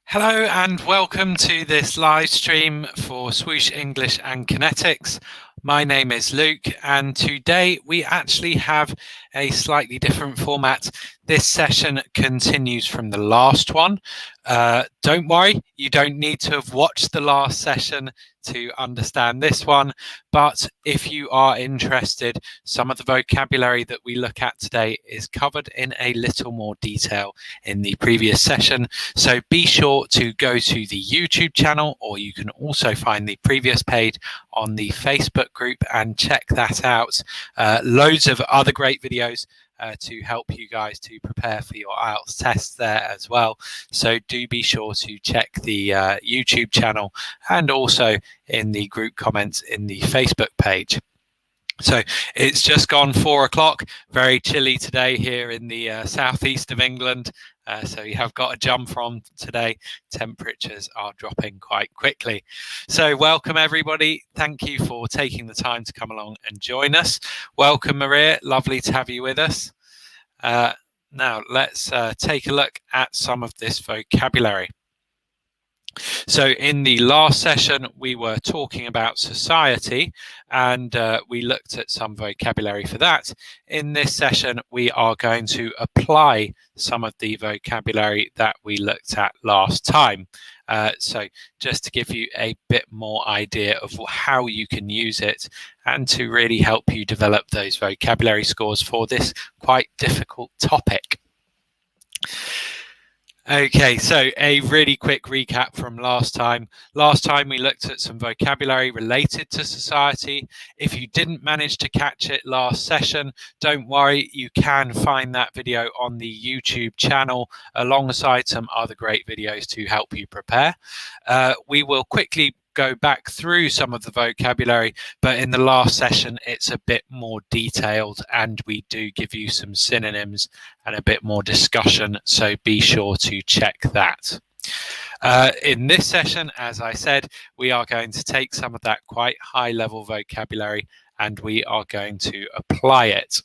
Hello and welcome to this live stream for Swoosh English and Connetics. My name is Luke and today we actually have a slightly different format. This session continues from the last one. Don't worry, you don't need to have watched the last session to understand this one, but if you are interested, some of the vocabulary that we look at today is covered in a little more detail in the previous session. So be sure to go to the YouTube channel, or you can also find the previous page on the Facebook group and check that out. Loads of other great videos to help you guys to prepare for your IELTS tests there as well. So do be sure to check the YouTube channel and also in the group comments in the Facebook page. So it's just gone 4 o'clock, very chilly today here in the southeast of England. So you have got a jump from today. Temperatures are dropping quite quickly. So welcome everybody. Thank you for taking the time to come along and join us. Welcome Maria, lovely to have you with us. Now let's take a look at some of this vocabulary. So in the last session, we were talking about society and we looked at some vocabulary for that. In this session, we are going to apply some of the vocabulary that we looked at last time. So just to give you a bit more idea of how you can use it and to really help you develop those vocabulary scores for this quite difficult topic. Okay, so a really quick recap from last time. Last time we looked at some vocabulary related to society. If you didn't manage to catch it last session, don't worry, you can find that video on the YouTube channel alongside some other great videos to help you prepare. We will quickly go back through some of the vocabulary, but in the last session it's a bit more detailed and we do give you some synonyms and a bit more discussion, so be sure to check that. In this session, as I said, we are going to take some of that quite high level vocabulary and we are going to apply it.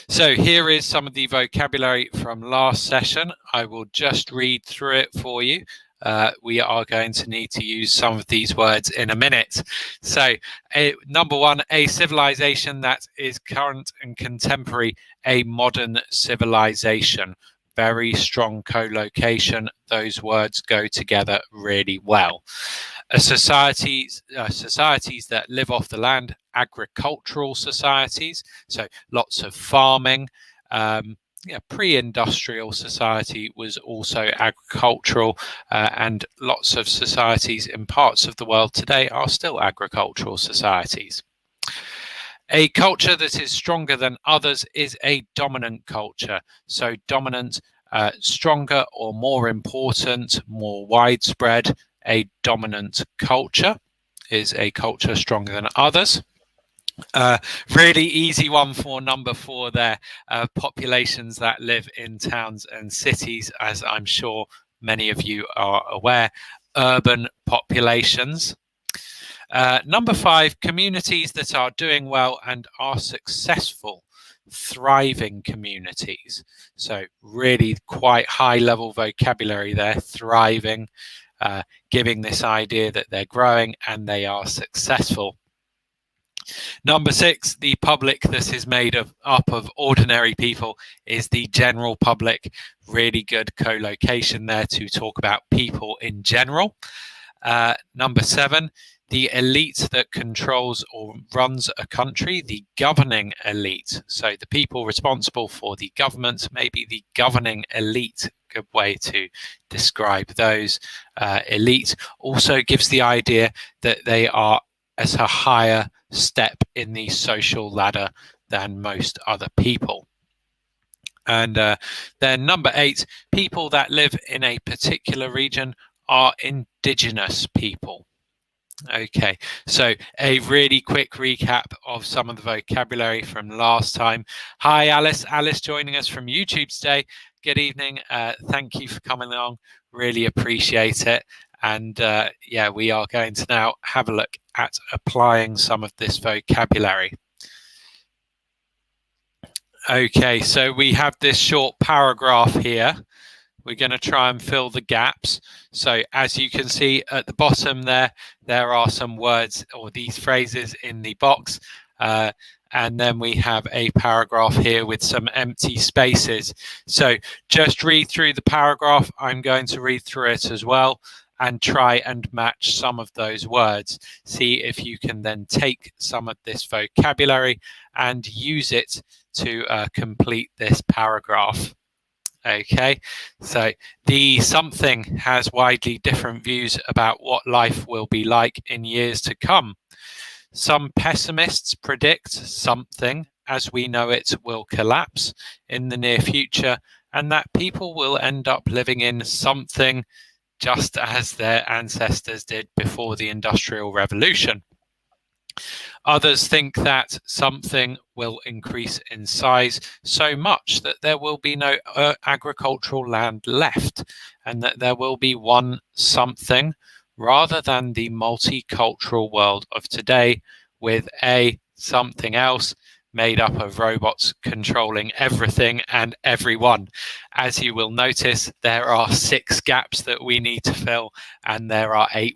So here is some of the vocabulary from last session. I will just read through it for you. We are going to need to use some of these words in a minute. So number one, a civilization that is current and contemporary, a modern civilization. Very strong co-location. Those words go together really well. Societies that live off the land, agricultural societies, so lots of farming. Pre-industrial society was also agricultural, and lots of societies in parts of the world today are still agricultural societies. A culture that is stronger than others is a dominant culture. So dominant, stronger or more important, more widespread. A dominant culture is a culture stronger than others. Really easy one for number 4 there. Populations that live in towns and cities, as I'm sure many of you are aware. Urban populations. Number 5, communities that are doing well and are successful. Thriving communities. So really quite high level vocabulary there. Thriving, giving this idea that they're growing and they are successful. Number 6, the public that is made up of ordinary people is the general public. Really good co-location there to talk about people in general. Number 7, the elite that controls or runs a country, the governing elite. So the people responsible for the government, maybe the governing elite. Good way to describe those. Elite also gives the idea that they are as a higher step in the social ladder than most other people. And then number 8, people that live in a particular region are indigenous people. Okay, so a really quick recap of some of the vocabulary from last time. Hi Alice, Alice joining us from YouTube today. Good evening, thank you for coming along, really appreciate it. And yeah, we are going to now have a look at applying some of this vocabulary. Okay, so we have this short paragraph here we're going to try and fill the gaps. So as you can see at the bottom there are some words or these phrases in the box. And then we have a paragraph here with some empty spaces. So just read through the paragraph. I'm going to read through it as well and try and match some of those words. See if you can then take some of this vocabulary and use it to complete this paragraph. Okay, so the something has widely different views about what life will be like in years to come. Some pessimists predict something as we know it will collapse in the near future, and that people will end up living in something just as their ancestors did before the Industrial Revolution. Others think that something will increase in size so much that there will be no agricultural land left, and that there will be one something rather than the multicultural world of today with a something else made up of robots controlling everything and everyone. As you will notice, there are 6 gaps that we need to fill, and there are 8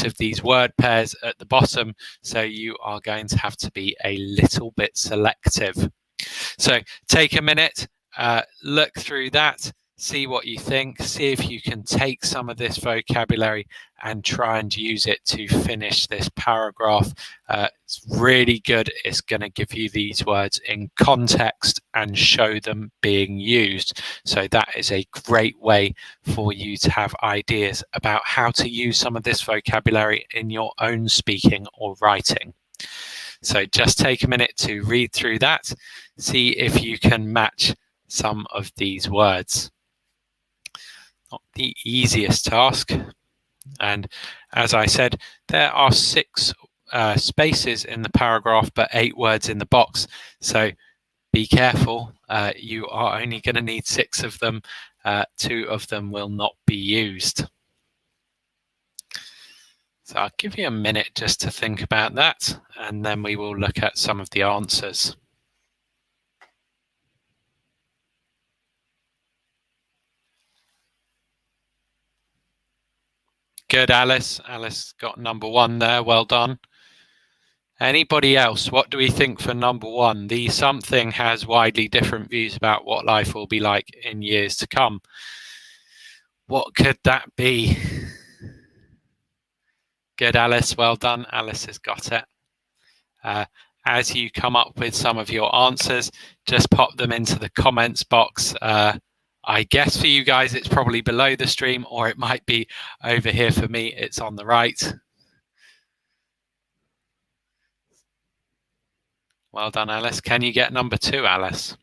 of these word pairs at the bottom, so you are going to have to be a little bit selective. So take a minute, look through that, see what you think, see if you can take some of this vocabulary and try and use it to finish this paragraph. It's really good. It's going to give you these words in context and show them being used. So that is a great way for you to have ideas about how to use some of this vocabulary in your own speaking or writing. So just take a minute to read through that, see if you can match some of these words. Not the easiest task. And as I said, there are 6 spaces in the paragraph, but 8 words in the box. So be careful. You are only going to need 6 of them. 2 of them will not be used. So I'll give you a minute just to think about that, and then we will look at some of the answers. Good, Alice. Alice got number 1 there. Well done. Anybody else? What do we think for number 1? The something has widely different views about what life will be like in years to come. What could that be? Good, Alice. Well done. Alice has got it. As you come up with some of your answers, just pop them into the comments box. I guess for you guys, it's probably below the stream, or it might be over here for me. It's on the right. Well done, Alice. Can you get number 2, Alice?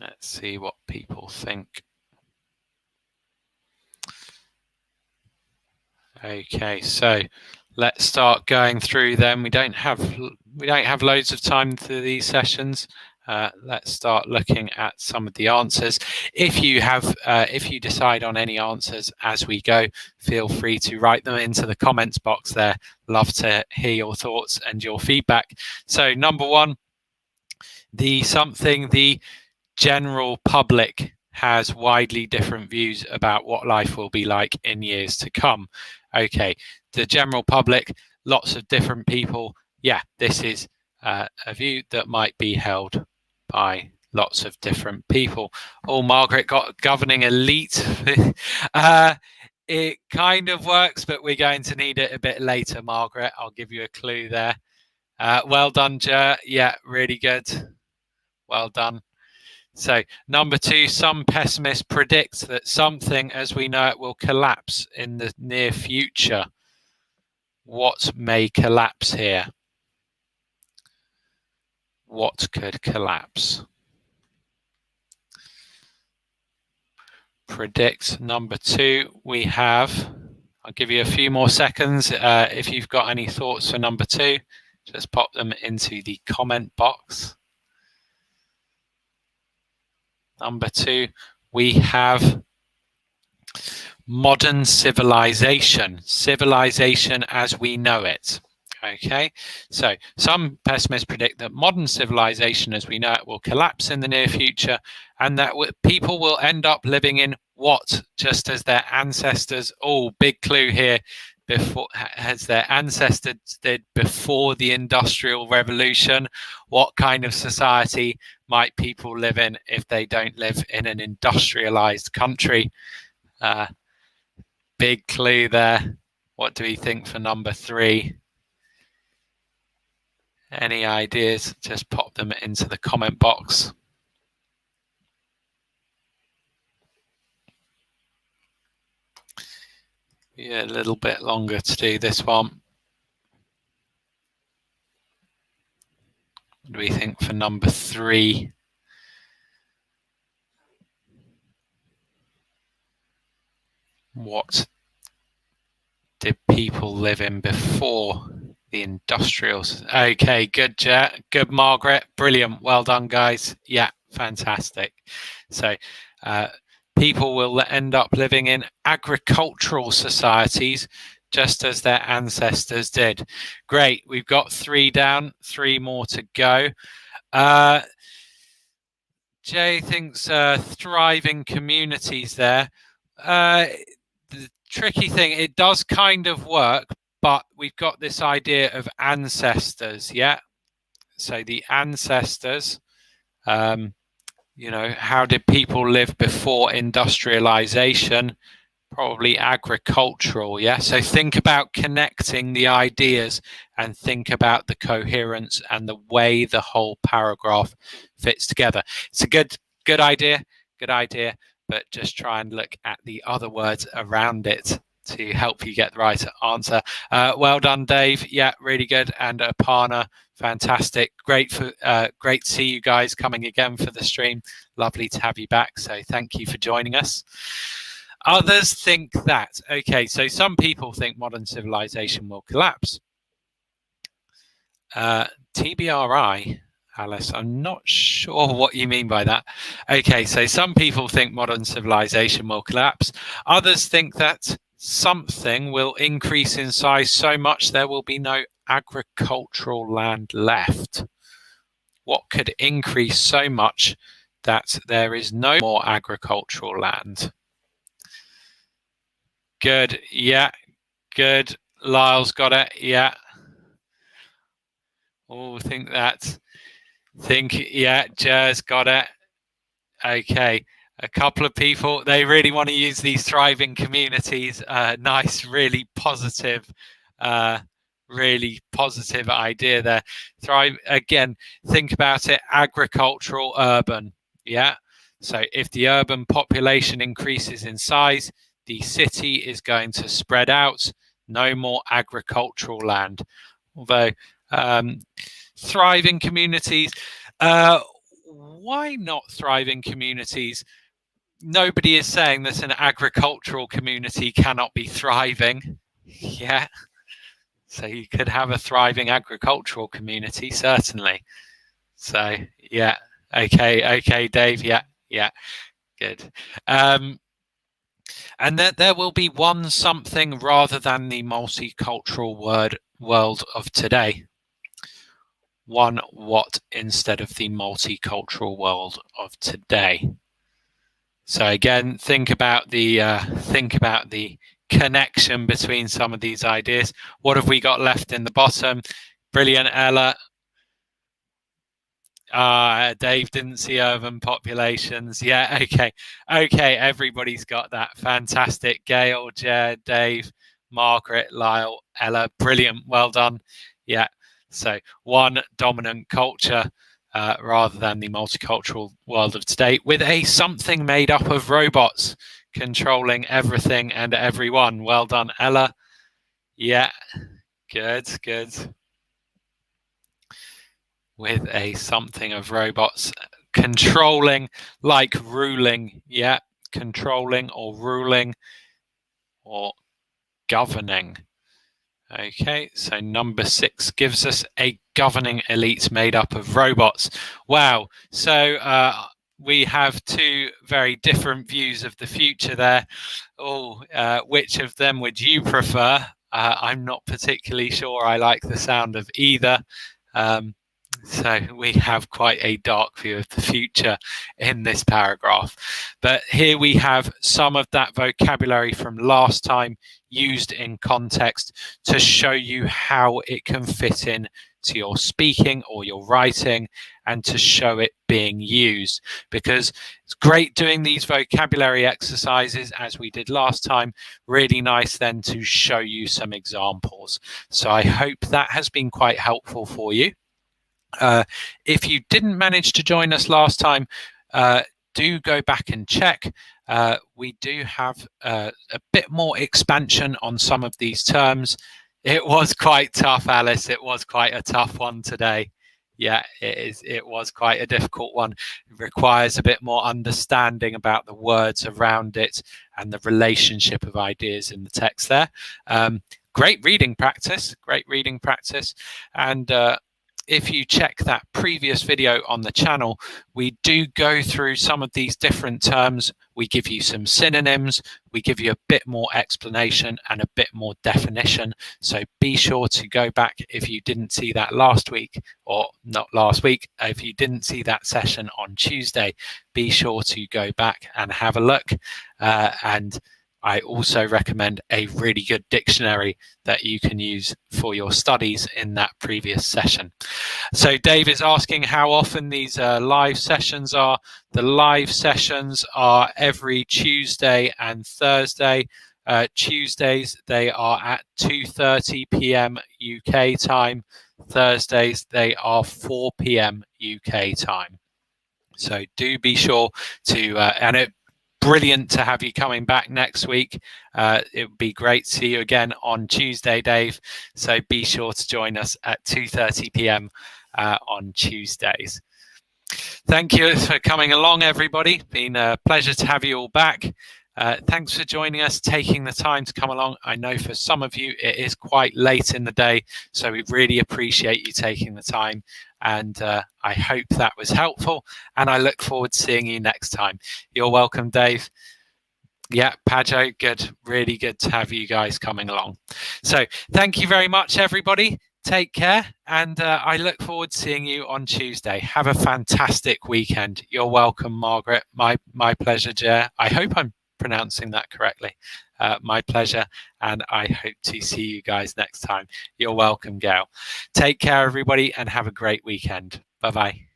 Let's see what people think. Okay, so let's start going through them. We don't have loads of time for these sessions. Let's start looking at some of the answers. If you decide on any answers as we go, feel free to write them into the comments box there. Love to hear your thoughts and your feedback. So number 1, the general public has widely different views about what life will be like in years to come. Okay, the general public, lots of different people. Yeah, this is a view that might be held by lots of different people. Oh, Margaret got governing elite. It kind of works, but we're going to need it a bit later, Margaret. I'll give you a clue there. Well done, Jer. Yeah, really good. Well done. So number 2, some pessimists predict that something as we know it will collapse in the near future. What may collapse here? What could collapse? Predict number 2. We have, I'll give you a few more seconds. If you've got any thoughts for number 2, just pop them into the comment box. Number 2, we have Modern civilization, civilization as we know it. Okay, so some pessimists predict that modern civilization as we know it will collapse in the near future, and that people will end up living in what, just as their ancestors, big clue here, before, as their ancestors did before the Industrial Revolution. What kind of society might people live in if they don't live in an industrialized country? Big clue there. What do we think for number 3? Any ideas? Just pop them into the comment box. Yeah, a little bit longer to do this one. What do we think for number 3? What did people live in before the industrials? Okay, good, Jet. Good, Margaret. Brilliant. Well done, guys. Yeah, fantastic. So people will end up living in agricultural societies, just as their ancestors did. Great. We've got 3 down, 3 more to go. Jay thinks thriving communities there. The tricky thing, it does kind of work, but we've got this idea of ancestors, yeah? So the ancestors, you know, how did people live before industrialization? Probably agricultural, yeah? So think about connecting the ideas and think about the coherence and the way the whole paragraph fits together. It's a good idea, but just try and look at the other words around it to help you get the right answer. Well done, Dave. Yeah, really good. And Aparna, fantastic. Great to see you guys coming again for the stream. Lovely to have you back. So thank you for joining us. Others think that. Okay, so some people think modern civilization will collapse. TBRI, Alice, I'm not sure what you mean by that. Okay, so some people think modern civilization will collapse. Others think that something will increase in size so much there will be no agricultural land left. What could increase so much that there is no more agricultural land? Good, yeah, good. Lyle's got it, yeah. Oh, yeah, Jer's got it. Okay, a couple of people, they really want to use these thriving communities. Nice, really positive idea there. Thrive, again, think about it, agricultural, urban, yeah? So if the urban population increases in size, the city is going to spread out, no more agricultural land. Although thriving communities, why not thriving communities? Nobody is saying that an agricultural community cannot be thriving. Yeah. So you could have a thriving agricultural community, certainly. So, yeah. Okay, Dave. Yeah. Good. And that there will be one something rather than the multicultural world of today. One what instead of the multicultural world of today. So again, think about the connection between some of these ideas. What have we got left in the bottom? Brilliant, Ella. Dave didn't see urban populations. Yeah, okay, everybody's got that. Fantastic. Gail, Jed, Dave, Margaret, Lyle, Ella, brilliant, well done. Yeah, so one dominant culture rather than the multicultural world of today, with a something made up of robots controlling everything and everyone. Well done, Ella. Yeah, good. With a something of robots controlling, like ruling, yeah, controlling or ruling or governing. Okay, so number 6 gives us a governing elite made up of robots. Wow, so we have two very different views of the future there. Which of them would you prefer? I'm not particularly sure I like the sound of either. So we have quite a dark view of the future in this paragraph. But here we have some of that vocabulary from last time used in context to show you how it can fit in to your speaking or your writing and to show it being used, because it's great doing these vocabulary exercises as we did last time. Really nice then to show you some examples. So I hope that has been quite helpful for you. If you didn't manage to join us last time, do go back and check. We do have a bit more expansion on some of these terms. It was quite tough, Alice. It was quite a tough one today. Yeah, it is. It was quite a difficult one. It requires a bit more understanding about the words around it and the relationship of ideas in the text there. Great reading practice. Great reading practice. And if you check that previous video on the channel, we do go through some of these different terms. We give you some synonyms, we give you a bit more explanation and a bit more definition. So be sure to go back if you didn't see that last week, or not last week, if you didn't see that session on Tuesday, be sure to go back and have a look. And I also recommend a really good dictionary that you can use for your studies in that previous session. So Dave is asking how often these live sessions are. The live sessions are every Tuesday and Thursday. Tuesdays, they are at 2:30 p.m. UK time. Thursdays, they are 4 p.m. UK time. So do be sure to, and it brilliant to have you coming back next week. It would be great to see you again on Tuesday, Dave. So be sure to join us at 2:30 p.m. On Tuesdays. Thank you for coming along, everybody. Been a pleasure to have you all back. Thanks for joining us, taking the time to come along. I know for some of you it is quite late in the day, so we really appreciate you taking the time. And I hope that was helpful, and I look forward to seeing you next time. You're welcome, Dave. Yeah, Pajo, good. Really good to have you guys coming along. So thank you very much, everybody. Take care, and I look forward to seeing you on Tuesday. Have a fantastic weekend. You're welcome, Margaret. My pleasure, Jer. I hope I'm pronouncing that correctly. My pleasure, and I hope to see you guys next time. You're welcome, Gail. Take care, everybody, and have a great weekend. Bye-bye.